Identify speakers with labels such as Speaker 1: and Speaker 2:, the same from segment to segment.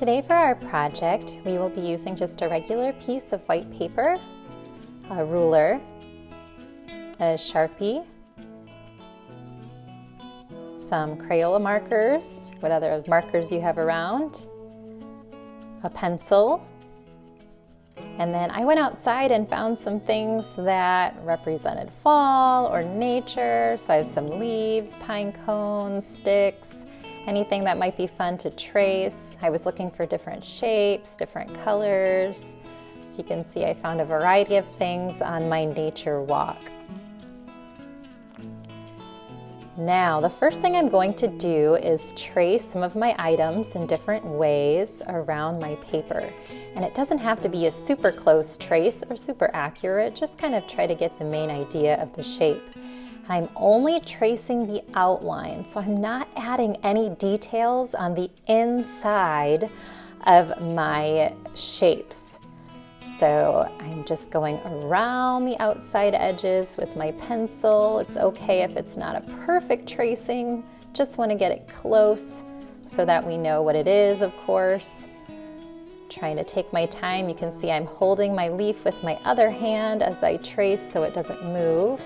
Speaker 1: Today for our project, we will be using just a regular piece of white paper, a ruler, a sharpie, some Crayola markers, what other markers you have around, a pencil, and then I went outside and found some things that represented fall or nature. So I have some leaves, pine cones, sticks, anything that might be fun to trace. I was looking for different shapes, different colors. So you can see I found a variety of things on my nature walk. Now, the first thing I'm going to do is trace some of my items in different ways around my paper. And it doesn't have to be a super close trace or super accurate, just kind of try to get the main idea of the shape. I'm only tracing the outline, so I'm not adding any details on the inside of my shapes. So I'm just going around the outside edges with my pencil. It's okay if it's not a perfect tracing, just want to get it close so that we know what it is, of course. Trying to take my time. You can see I'm holding my leaf with my other hand as I trace so it doesn't move.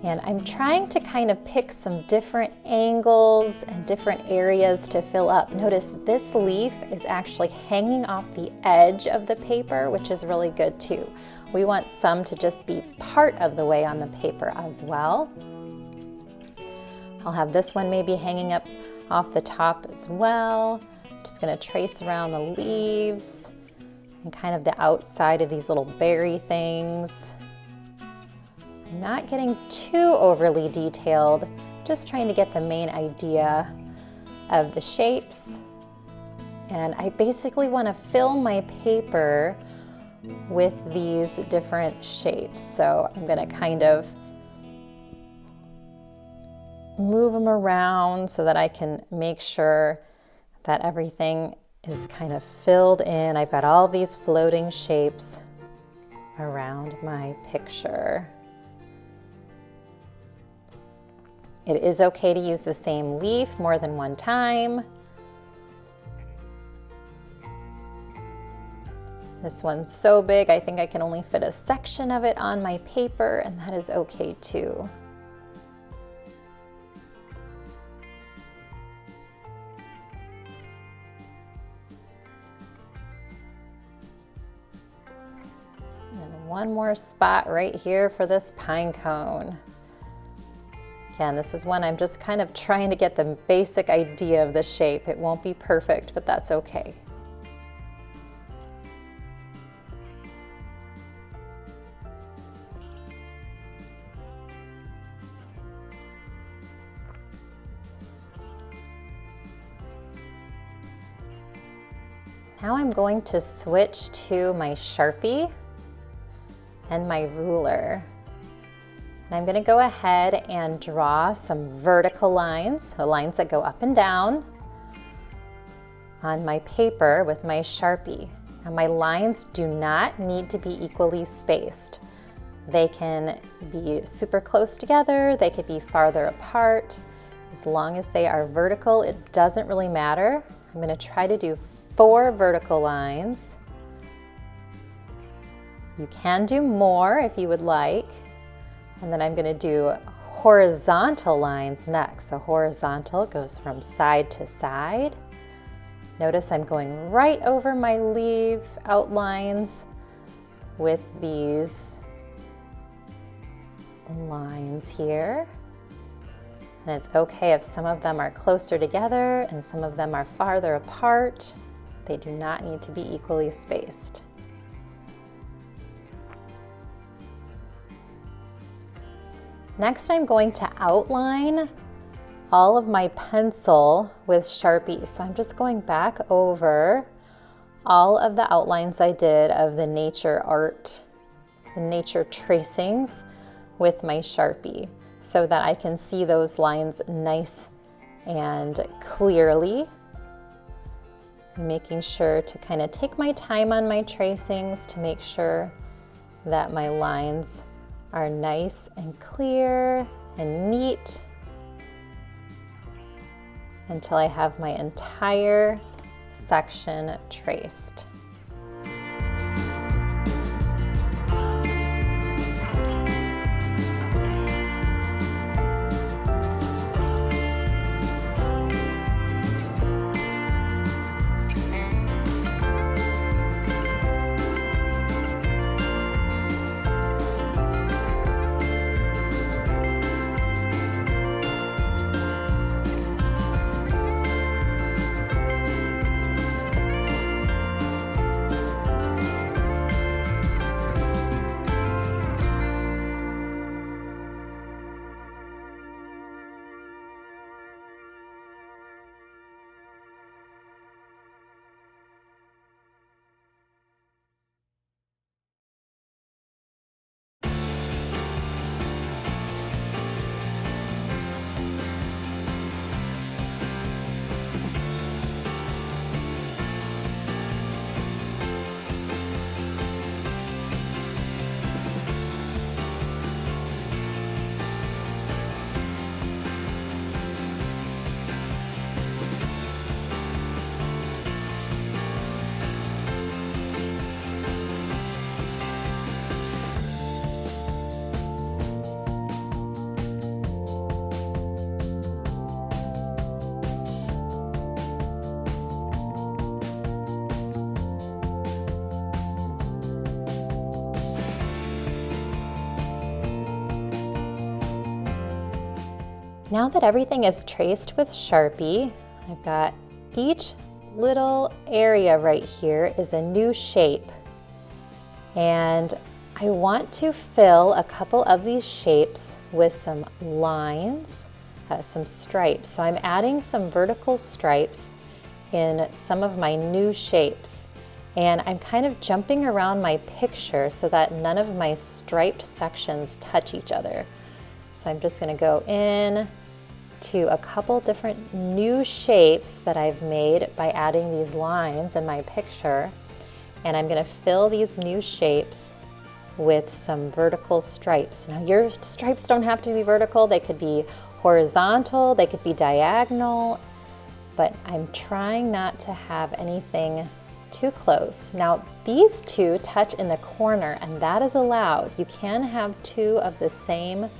Speaker 1: And I'm trying to kind of pick some different angles and different areas to fill up. Notice this leaf is actually hanging off the edge of the paper, which is really good too. We want some to just be part of the way on the paper as well. I'll have this one maybe hanging up off the top as well. Just gonna trace around the leaves and kind of the outside of these little berry things. I'm not getting too overly detailed, just trying to get the main idea of the shapes. And I basically want to fill my paper with these different shapes. So I'm going to kind of move them around so that I can make sure that everything is kind of filled in. I've got all these floating shapes around my picture. It is okay to use the same leaf more than one time. This one's so big, I think I can only fit a section of it on my paper, and that is okay too. And one more spot right here for this pine cone. Again, this is one I'm just kind of trying to get the basic idea of the shape. It won't be perfect, but that's okay. Now I'm going to switch to my Sharpie and my ruler. And I'm going to go ahead and draw some vertical lines, so lines that go up and down on my paper with my Sharpie. Now my lines do not need to be equally spaced. They can be super close together, they could be farther apart. As long as they are vertical, it doesn't really matter. I'm going to try to do 4 vertical lines. You can do more if you would like. And then I'm going to do horizontal lines next. So horizontal goes from side to side. Notice I'm going right over my leaf outlines with these lines here. And it's okay if some of them are closer together and some of them are farther apart. They do not need to be equally spaced. Next, I'm going to outline all of my pencil with Sharpie. So I'm just going back over all of the outlines I did of the nature art, the nature tracings with my Sharpie so that I can see those lines nice and clearly. I'm making sure to kind of take my time on my tracings to make sure that my lines are nice and clear and neat. until I have my entire section traced. Now that everything is traced with Sharpie, I've got each little area right here is a new shape. And I want to fill a couple of these shapes with some lines, some stripes. So I'm adding some vertical stripes in some of my new shapes. And I'm kind of jumping around my picture so that none of my striped sections touch each other. So I'm just going to go in to a couple different new shapes that I've made by adding these lines in my picture. And I'm going to fill these new shapes with some vertical stripes. Now your stripes don't have to be vertical, they could be horizontal, they could be diagonal, but I'm trying not to have anything too close. Now these two touch in the corner and that is allowed. You can have two of the same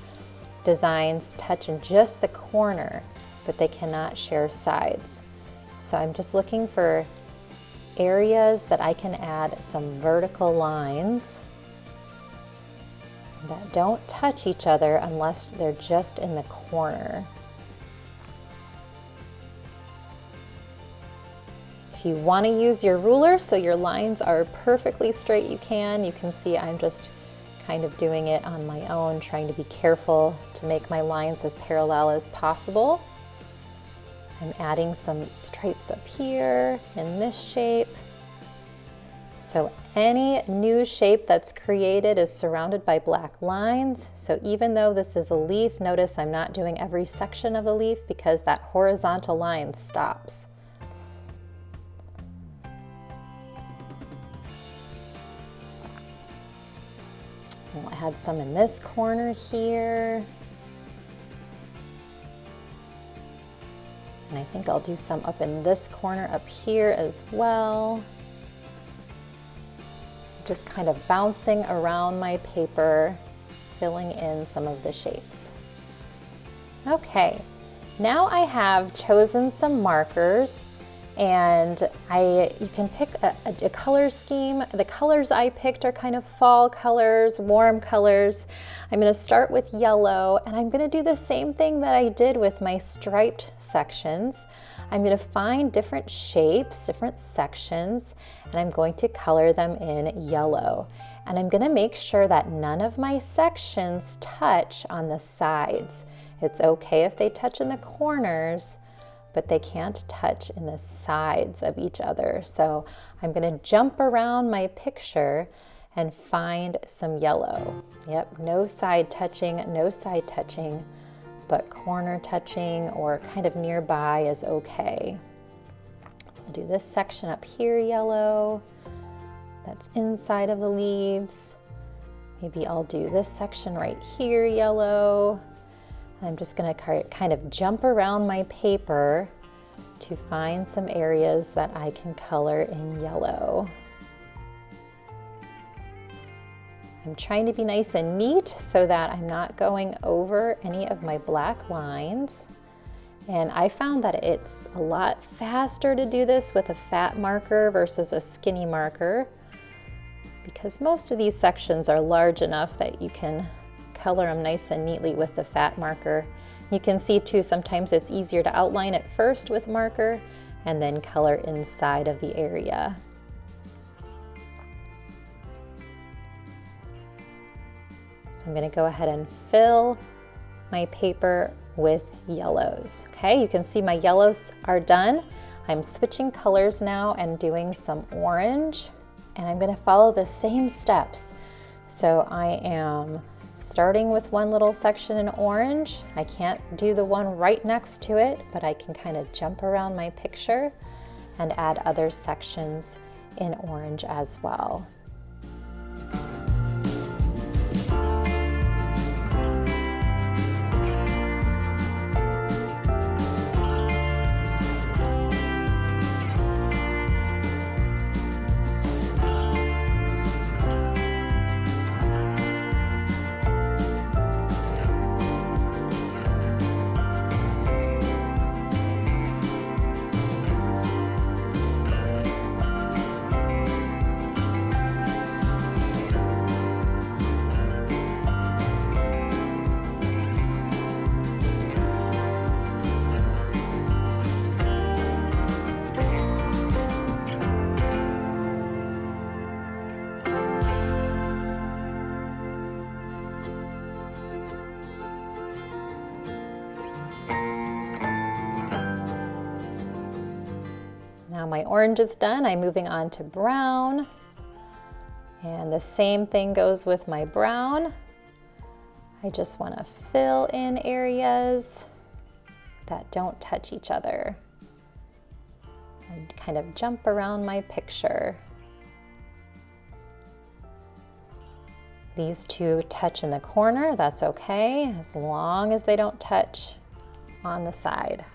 Speaker 1: designs touch in just the corner, but they cannot share sides. So I'm just looking for areas that I can add some vertical lines that don't touch each other unless they're just in the corner. If you want to use your ruler so your lines are perfectly straight, you can. You can see I'm just kind of doing it on my own, trying to be careful to make my lines as parallel as possible. I'm adding some stripes up here in this shape. So any new shape that's created is surrounded by black lines. So even though this is a leaf, notice I'm not doing every section of the leaf because that horizontal line stops. We'll add some in this corner here. And I think I'll do some up in this corner up here as well. Just kind of bouncing around my paper, filling in some of the shapes. Okay, now I have chosen some markers and you can pick a color scheme. The colors I picked are kind of fall colors, warm colors. I'm going to start with yellow and I'm going to do the same thing that I did with my striped sections. I'm going to find different shapes, different sections, and I'm going to color them in yellow. And I'm going to make sure that none of my sections touch on the sides. It's okay if they touch in the corners, but they can't touch in the sides of each other. So I'm going to jump around my picture and find some yellow. Yep, no side touching, but corner touching or kind of nearby is okay. So I'll do this section up here yellow. That's inside of the leaves. Maybe I'll do this section right here yellow. I'm just going to kind of jump around my paper to find some areas that I can color in yellow. I'm trying to be nice and neat so that I'm not going over any of my black lines. And I found that it's a lot faster to do this with a fat marker versus a skinny marker, because most of these sections are large enough that you can color them nice and neatly with the fat marker. You can see too, sometimes it's easier to outline it first with marker and then color inside of the area. So I'm going to go ahead and fill my paper with yellows. Okay, you can see my yellows are done. I'm switching colors now and doing some orange, and I'm going to follow the same steps. So I am starting with one little section in orange. I can't do the one right next to it, but I can kind of jump around my picture and add other sections in orange as well. Now my orange is done, I'm moving on to brown. And the same thing goes with my brown. I just want to fill in areas that don't touch each other and kind of jump around my picture. These two touch in the corner, that's okay, as long as they don't touch on the side.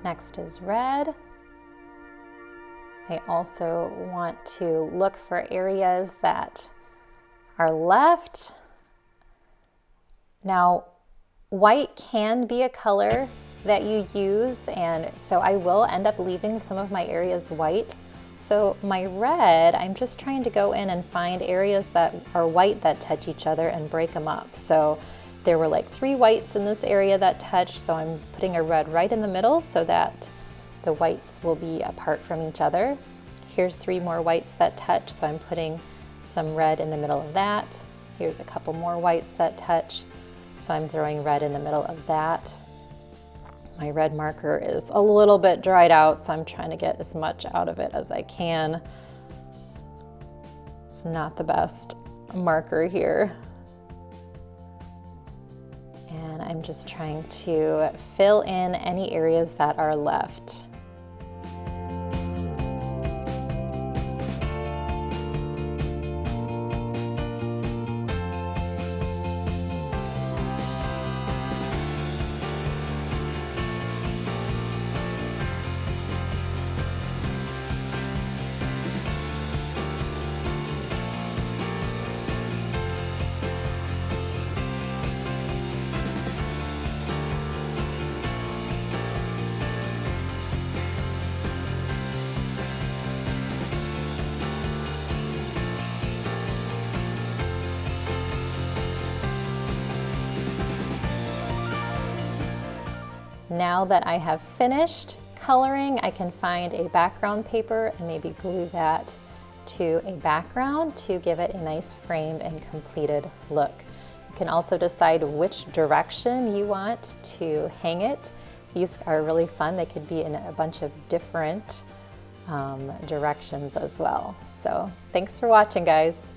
Speaker 1: Next is red. I also want to look for areas that are left. Now, white can be a color that you use, and so I will end up leaving some of my areas white. So my red, I'm just trying to go in and find areas that are white that touch each other and break them up. So there were like 3 whites in this area that touched, so I'm putting a red right in the middle so that the whites will be apart from each other. Here's 3 more whites that touch, so I'm putting some red in the middle of that. Here's a couple more whites that touch, so I'm throwing red in the middle of that. My red marker is a little bit dried out, so I'm trying to get as much out of it as I can. It's not the best marker here. And I'm just trying to fill in any areas that are left. Now that I have finished coloring, I can find a background paper and maybe glue that to a background to give it a nice framed and completed look. You can also decide which direction you want to hang it. These are really fun. They could be in a bunch of different directions as well. So thanks for watching, guys.